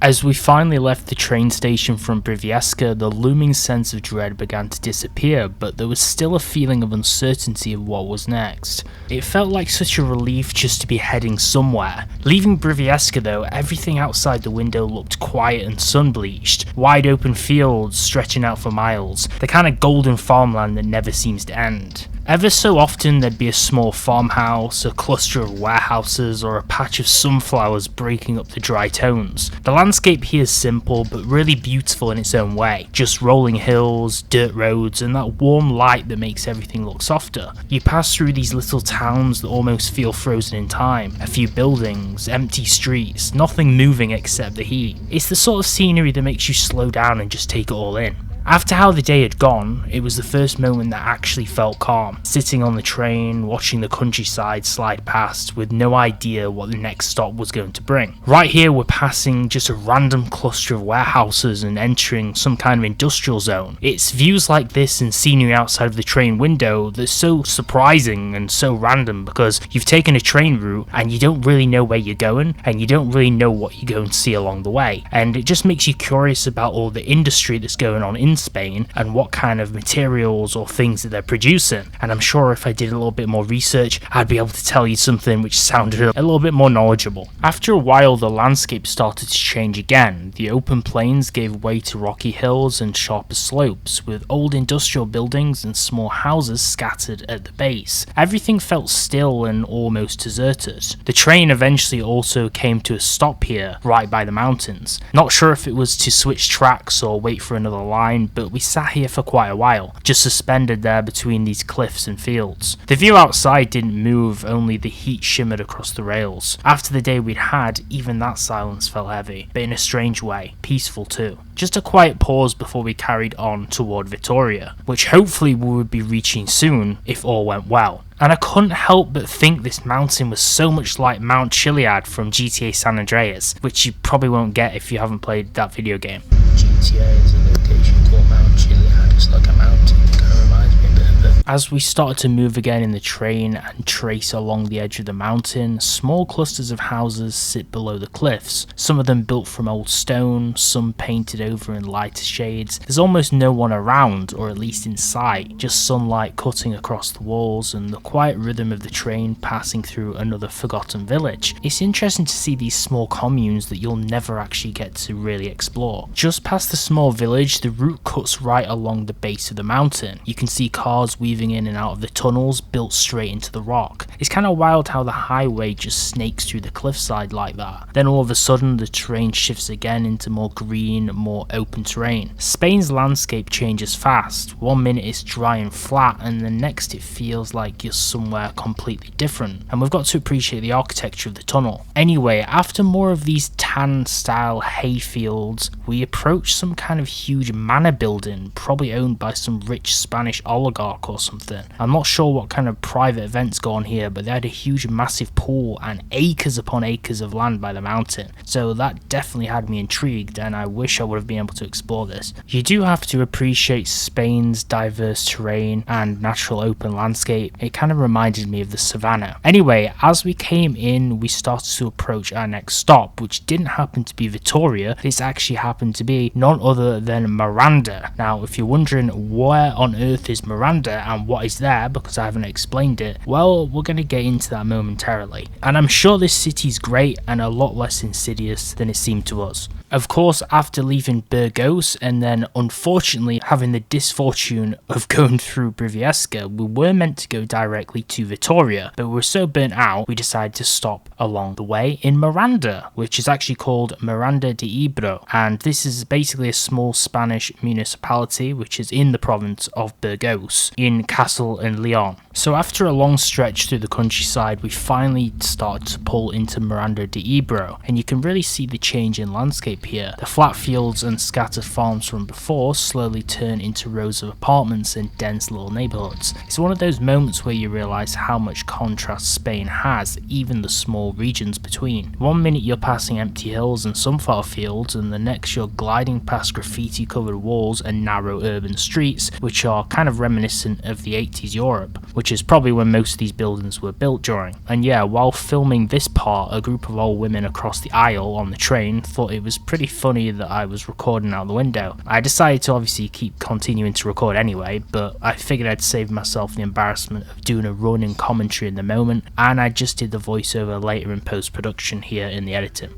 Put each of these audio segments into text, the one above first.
As we finally left the train station from Briviesca, the looming sense of dread began to disappear, but there was still a feeling of uncertainty of what was next. It felt like such a relief just to be heading somewhere. Leaving Briviesca though, everything outside the window looked quiet and sun-bleached. Wide open fields stretching out for miles, the kind of golden farmland that never seems to end. Ever so often there'd be a small farmhouse, a cluster of warehouses, or a patch of sunflowers breaking up the dry tones. The landscape here is simple but really beautiful in its own way. Just rolling hills, dirt roads, and that warm light that makes everything look softer. You pass through these little towns that almost feel frozen in time. A few buildings, empty streets, nothing moving except the heat. It's the sort of scenery that makes you slow down and just take it all in. After how the day had gone, it was the first moment that actually felt calm. Sitting on the train, watching the countryside slide past with no idea what the next stop was going to bring. Right here we're passing just a random cluster of warehouses and entering some kind of industrial zone. It's views like this and scenery outside of the train window that's so surprising and so random because you've taken a train route and you don't really know where you're going and you don't really know what you're going to see along the way. And it just makes you curious about all the industry that's going on in Spain and what kind of materials or things that they're producing. And I'm sure if I did a little bit more research, I'd be able to tell you something which sounded a little bit more knowledgeable. After a while, the landscape started to change again. The open plains gave way to rocky hills and sharper slopes, with old industrial buildings and small houses scattered at the base. Everything felt still and almost deserted. The train eventually also came to a stop here, right by the mountains. Not sure if it was to switch tracks or wait for another line, but we sat here for quite a while, just suspended there between these cliffs and fields. The view outside didn't move, only the heat shimmered across the rails. After the day we'd had, even that silence felt heavy, but in a strange way, peaceful too. Just a quiet pause before we carried on toward Vitoria, which hopefully we would be reaching soon if all went well. And I couldn't help but think this mountain was so much like Mount Chiliad from GTA San Andreas, which you probably won't get if you haven't played that video game. GTA is a location called Mount Chiliad. It's like a mountain. It kind of reminds me a bit of it. As we started to move again in the train and trace along the edge of the mountain, small clusters of houses sit below the cliffs, some of them built from old stone, some painted over in lighter shades. There's almost no one around, or at least in sight, just sunlight cutting across the walls and the quiet rhythm of the train passing through another forgotten village. It's interesting to see these small communes that you'll never actually get to really explore. Just past the small village, the route cuts right along the base of the mountain. You can see cars weaving in and out of the tunnels built straight into the rock. It's kind of wild how the highway just snakes through the cliffside like that. Then all of a sudden the terrain shifts again into more green, more open terrain. Spain's landscape changes fast. One minute it's dry and flat and the next it feels like you're somewhere completely different. And we've got to appreciate the architecture of the tunnel. Anyway, after more of these tan style hay fields, we approach some kind of huge manor building, probably owned by some rich Spanish oligarch or something. I'm not sure what kind of private events go on here, but they had a huge massive pool and acres upon acres of land by the mountain. So that definitely had me intrigued and I wish I would have been able to explore this. You do have to appreciate Spain's diverse terrain and natural open landscape. It kind of reminded me of the savannah. Anyway, as we came in, we started to approach our next stop, which didn't happen to be Vitoria. This actually happened to be none other than Miranda. Now, if you're wondering where on earth is Miranda and what is there, because I haven't explained it, well, we're going to get into that momentarily. And I'm sure this city's great and a lot less insidious than it seemed to us. Of course, after leaving Burgos and then unfortunately having the disfortune of going through Briviesca, we were meant to go directly to Vitoria, but we were so burnt out we decided to stop along the way in Miranda, which is actually called Miranda de Ebro, and this is basically a small Spanish municipality which is in the province of Burgos in Castile and León. So after a long stretch through the countryside, we finally started to pull into Miranda de Ebro, and you can really see the change in landscape here. The flat fields and scattered farms from before slowly turn into rows of apartments and dense little neighborhoods. It's one of those moments where you realize how much contrast Spain has, even the small regions between. One minute you're passing empty hills and sunflower fields, and the next you're gliding past graffiti covered walls and narrow urban streets, which are kind of reminiscent of the 80s Europe, which is probably when most of these buildings were built during. And yeah, while filming this part, a group of old women across the aisle on the train thought it was pretty funny that I was recording out the window. I decided to obviously keep continuing to record anyway, but I figured I'd save myself the embarrassment of doing a run in commentary in the moment, and I just did the voiceover later in post-production here in the editing.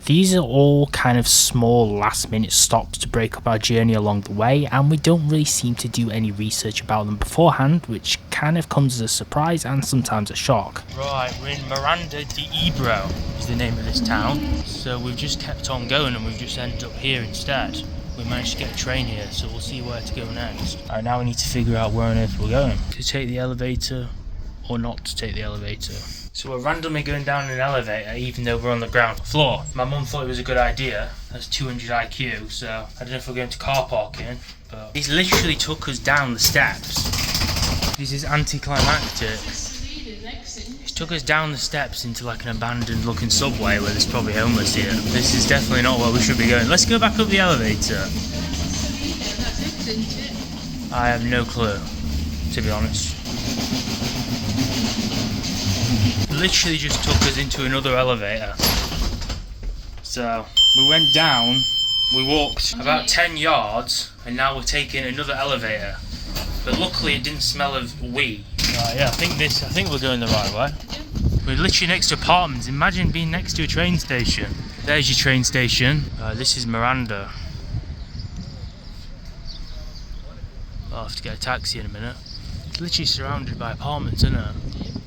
These are all kind of small last minute stops to break up our journey along the way, and we don't really seem to do any research about them beforehand, which kind of comes as a surprise and sometimes a shock. Right, we're in Miranda de Ebro is the name of this town, so we've just kept on going and we've just ended up here instead. We managed to get a train here, so we'll see where to go next. Alright, now we need to figure out where on earth we're going. To take the elevator or not to take the elevator. So we're randomly going down an elevator even though we're on the ground floor. My mum thought it was a good idea. That's 200 IQ, so I don't know if we're going to car parking, but he's literally took us down the steps. This is anticlimactic. He's took us down the steps into like an abandoned looking subway where there's probably homeless here. This is definitely not where we should be going. Let's go back up the elevator. I have no clue, to be honest. Literally just took us into another elevator. So we went down, we walked about 10 yards, and now we're taking another elevator. But luckily it didn't smell of wee. Yeah, I think we're going the right way. We're literally next to apartments. Imagine being next to a train station. There's your train station. This is Miranda. I'll have to get a taxi in a minute. It's literally surrounded by apartments, isn't it?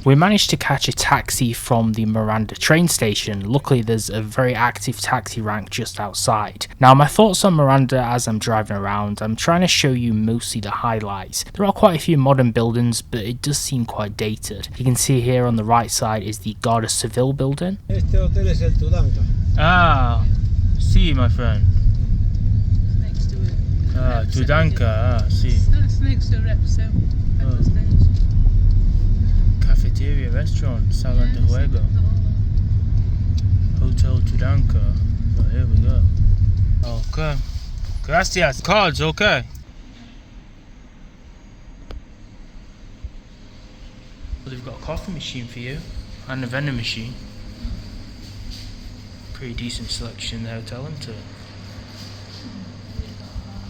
We managed to catch a taxi from the Miranda train station. Luckily there's a very active taxi rank just outside. Now my thoughts on Miranda as I'm driving around, I'm trying to show you mostly the highlights. There are quite a few modern buildings, but it does seem quite dated. You can see here on the right side is the Guardia Civil building. Este hotel es el Tudanka. Ah, see my friend. Next to it. Ah, Tudanka, see. That's next to Repsol. Cafeteria, restaurant, Sala de Juego, Hotel Tudanka. Oh, here we go. Okay. Gracias. Cards, okay. Well, they've got a coffee machine for you and a vending machine. Pretty decent selection in the hotel, isn't it?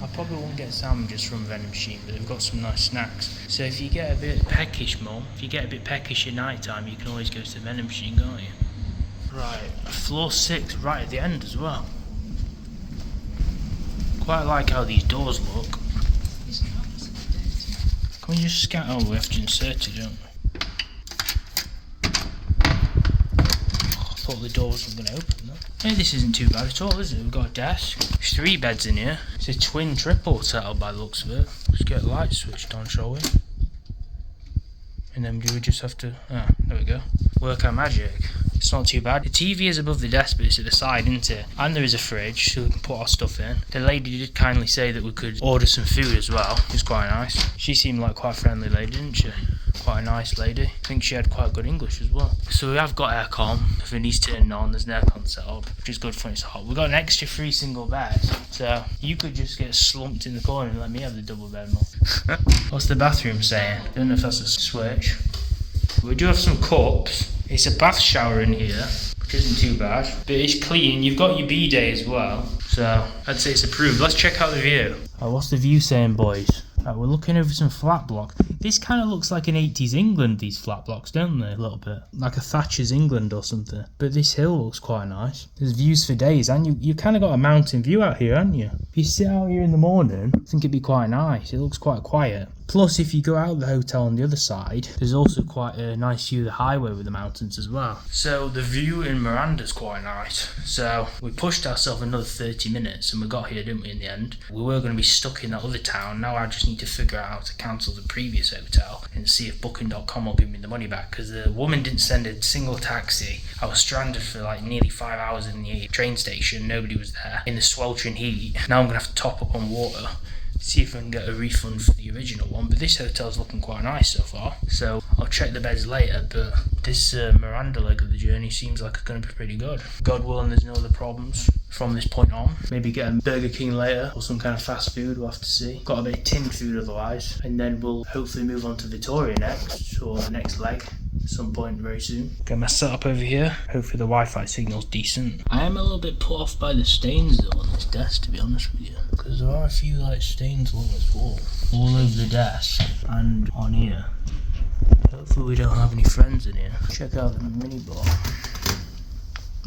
I probably won't get sandwiches from a vending machine, but they've got some nice snacks. So if you get a bit peckish, Mum, if you get a bit peckish at night time, you can always go to the vending machine, can't you? Right, floor 6, right at the end as well. Quite like how these doors look. Can we just scan? Oh, we have to insert it, don't we? I thought the door wasn't going to open though. Hey, this isn't too bad at all, is it? We've got a desk. There's 3 beds in here. It's a twin triple setup by the looks of it. Let's get the light switched on, shall we? And then do we just have to... Ah, there we go. Work our magic. It's not too bad. The TV is above the desk, but it's at the side, isn't it? And there is a fridge, so we can put our stuff in. The lady did kindly say that we could order some food as well. It was quite nice. She seemed like quite a friendly lady, didn't she? Quite a nice lady. I think she had quite good English as well. So we have got aircon. If it needs turning on, there's an aircon set up, which is good when it's hot. We've got an extra 3 single beds, so you could just get slumped in the corner and let me have the double bed, Mum. What's the bathroom saying? Don't know if that's a switch. We do have some cups. It's a bath shower in here, which isn't too bad, but it's clean. You've got your bidet as well, so I'd say it's approved. Let's check out the view. What's the view saying, boys? We're looking over some flat block. This kind of looks like an 80s England, these flat blocks, don't they? A little bit. Like a Thatcher's England or something. But this hill looks quite nice. There's views for days, and you kind of got a mountain view out here, haven't you? If you sit out here in the morning, I think it'd be quite nice. It looks quite quiet. Plus, if you go out of the hotel on the other side, there's also quite a nice view of the highway with the mountains as well. So the view in Miranda's quite nice. So we pushed ourselves another 30 minutes and we got here, didn't we, in the end? We were going to be stuck in that other town. Now I just need to figure out how to cancel the previous hotel and see if booking.com will give me the money back, because the woman didn't send a single taxi. I was stranded for like nearly 5 hours in the train station. Nobody was there in the sweltering heat. Now I'm going to have to top up on water. See if I can get a refund for the original one, but this hotel's looking quite nice so far, so I'll check the beds later. But this Miranda leg of the journey seems like it's going to be pretty good. God willing, there's no other problems from this point on. Maybe get a Burger King later or some kind of fast food, we'll have to see. Got a bit of tinned food otherwise, and then we'll hopefully move on to Victoria next, or the next leg. at some point very soon. Get my setup over here. Hopefully the Wi-Fi signal's decent. I am a little bit put off by the stains though on this desk, to be honest with you, because there are a few like stains along this wall, all over the desk and on here. Hopefully we don't have any friends in here. Check out the minibar.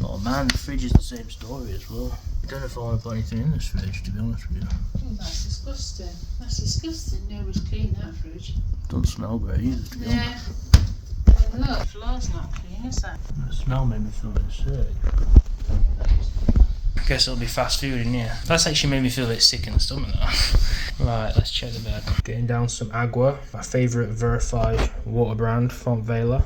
Oh man, the fridge is the same story as well. I don't know if I want to put anything in this fridge, to be honest with you. Oh, that's disgusting. That's disgusting. Nobody's cleaned that fridge. Doesn't smell great either, to be honest. And look, the floor's not clean, is that? The smell made me feel a bit sick. I guess it'll be fast food in here. That's actually made me feel a bit sick in the stomach though. Right, let's check the bed. Getting down some agua, my favourite verified water brand, Font Vela.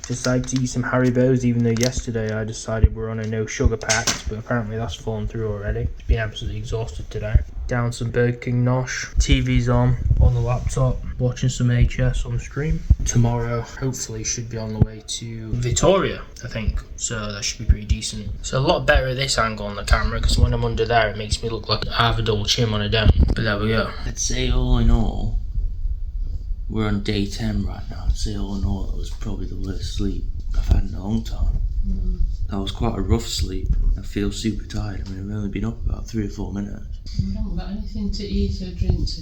Decided to eat some Haribos, even though yesterday I decided we're on a no sugar pact, but apparently that's fallen through already. It's been absolutely exhausted today. Down some Burger King nosh. TV's on the laptop, watching some HS on stream. Tomorrow, hopefully, should be on the way to Vittoria, I think. So that should be pretty decent. So a lot better at this angle on the camera, because when I'm under there, it makes me look like I have a double chin when I don't. But there we go. I'd say all in all, we're on day 10 right now. I'd say all in all, that was probably the worst sleep I've had in a long time. That was quite a rough sleep. I feel super tired. I mean, I've only been up about 3 or 4 minutes. We haven't got anything to eat or drink to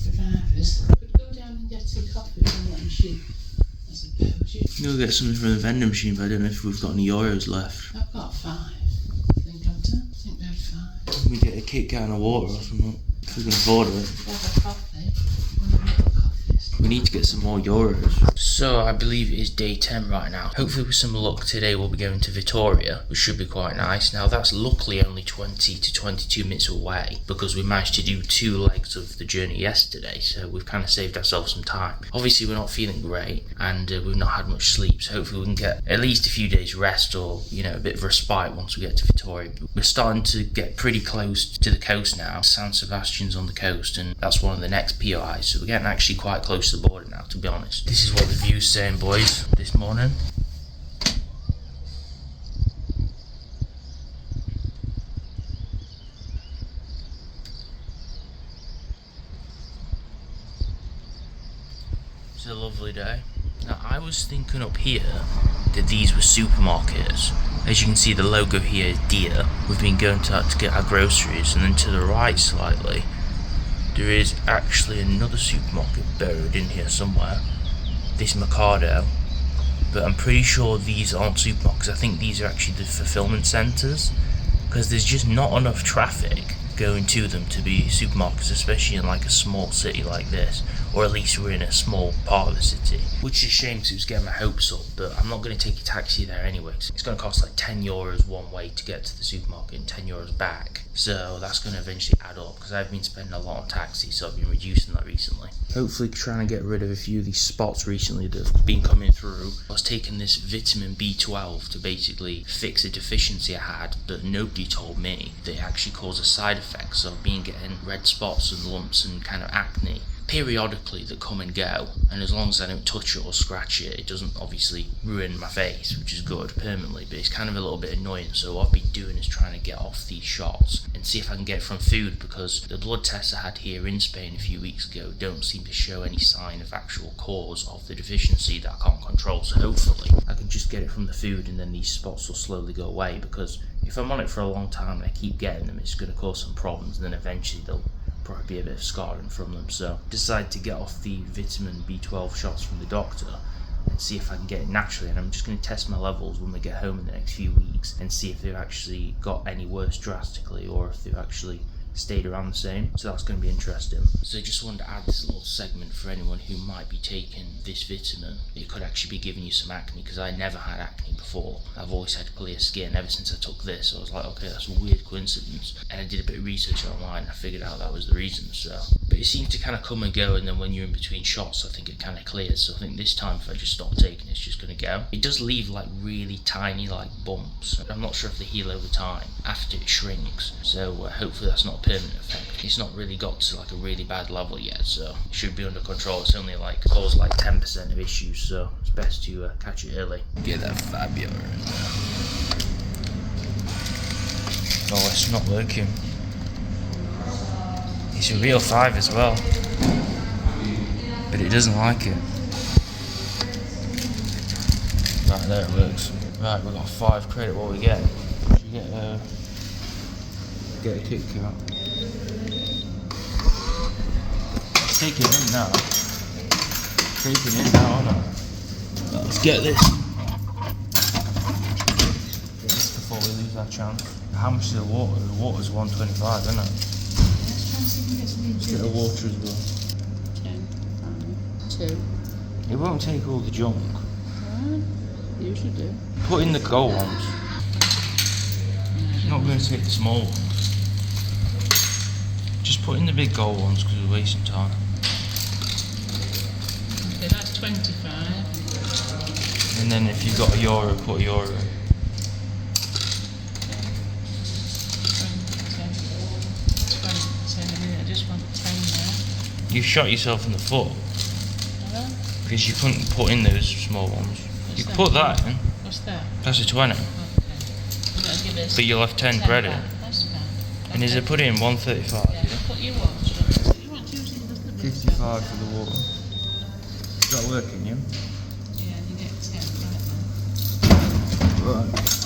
revive us. Could go down and get a coffee from that machine, I suppose. We'll get something from the vending machine, but I don't know if we've got any euros left. I've got 5. I think I've done. I think we had 5. We get a Kit Kat and a water or something, if we can afford it. Have a coffee. One of the coffees. We need to get some more euros. So I believe it is day 10 right now. Hopefully with some luck today we'll be going to Vittoria, which should be quite nice. Now that's luckily only 20 to 22 minutes away, because we managed to do 2 legs of the journey yesterday, so we've kind of saved ourselves some time. Obviously we're not feeling great, and we've not had much sleep, so hopefully we can get at least a few days rest, or a bit of respite once we get to Vittoria. But we're starting to get pretty close to the coast now. San Sebastian's on the coast, and that's one of the next POIs, so we're getting actually quite close to the border now, to be honest. This is what the view's saying, boys, this morning. It's a lovely day. Now I was thinking up here that these were supermarkets. As you can see, the logo here is deer. We've been going to get our groceries, and then to the right slightly there is actually another supermarket buried in here somewhere. This Mercado, but I'm pretty sure these aren't supermarkets. I think these are actually the fulfillment centres, because there's just not enough traffic going to them to be supermarkets, especially in like a small city like this, or at least we're in a small part of the city, which is a shame because it was getting my hopes up. But I'm not going to take a taxi there anyway, cause it's going to cost like 10 euros one way to get to the supermarket and 10 euros back, so that's going to eventually add up, because I've been spending a lot on taxis, so I've been reducing that recently. Hopefully trying to get rid of a few of these spots recently that have been coming through. I was taking this vitamin B12 to basically fix a deficiency I had, but nobody told me that it actually caused a side effect, so I've been getting red spots and lumps and kind of acne periodically that come and go, and as long as I don't touch it or scratch it, it doesn't obviously ruin my face, which is good permanently, but it's kind of a little bit annoying. So what I've been doing is trying to get off these shots and see if I can get it from food, because the blood tests I had here in Spain a few weeks ago don't seem to show any sign of actual cause of the deficiency that I can't control. So hopefully I can just get it from the food, and then these spots will slowly go away, because if I'm on it for a long time and I keep getting them, it's going to cause some problems, and then eventually they'll probably be a bit of scarring from them. So decide to get off the vitamin B12 shots from the doctor and see if I can get it naturally, and I'm just going to test my levels when we get home in the next few weeks and see if they've actually got any worse drastically, or if they've actually stayed around the same. So that's going to be interesting. So I just wanted to add this little segment for anyone who might be taking this vitamin. It could actually be giving you some acne, because I never had acne before. I've always had clear skin ever since I took this. So I was like, okay, that's a weird coincidence, and I did a bit of research online and I figured out that was the reason. So, but it seems to kind of come and go, and then when you're in between shots I think it kind of clears. So I think this time if I just stop taking it, it's just going to go. It does leave like really tiny like bumps. I'm not sure if they heal over time after it shrinks, so hopefully that's not a permanent effect. It's not really got to like a really bad level yet, so it should be under control. It's only like caused like 10% of issues, so it's best to catch it early. Get that Fabio in there. Oh, it's not working. It's a real 5 as well, but it doesn't like it. Right, there it works. Right, we've got 5 credit. What we get? You get a Kit Kat. Take it in now. Take it in now, innit? Let's get this. Get this before we lose our chance. How much is the water? The water's 125, isn't it? Let's try and see if we can get some Let's get the water as well. 10, 5, 2. It won't take all the junk. Usually do. Put in the gold ones. Not going to take the small ones. Just put in the big gold ones because we're wasting time. Okay, that's 25. And then if you've got a euro, put a euro. 20, 10. I just want 10 there. You shot yourself in the foot Hello? because you couldn't put in those small ones. What's You that? put that in. What's that? That's a 20. Okay. I'm gonna give us But you'll have 10 10 credit. back. That's fine. And is it put in 135? Yeah, put your watch. Put your watch usually does the big 55 stuff. for the water. Is that working, yeah? Yeah, you get 10 right now. Right.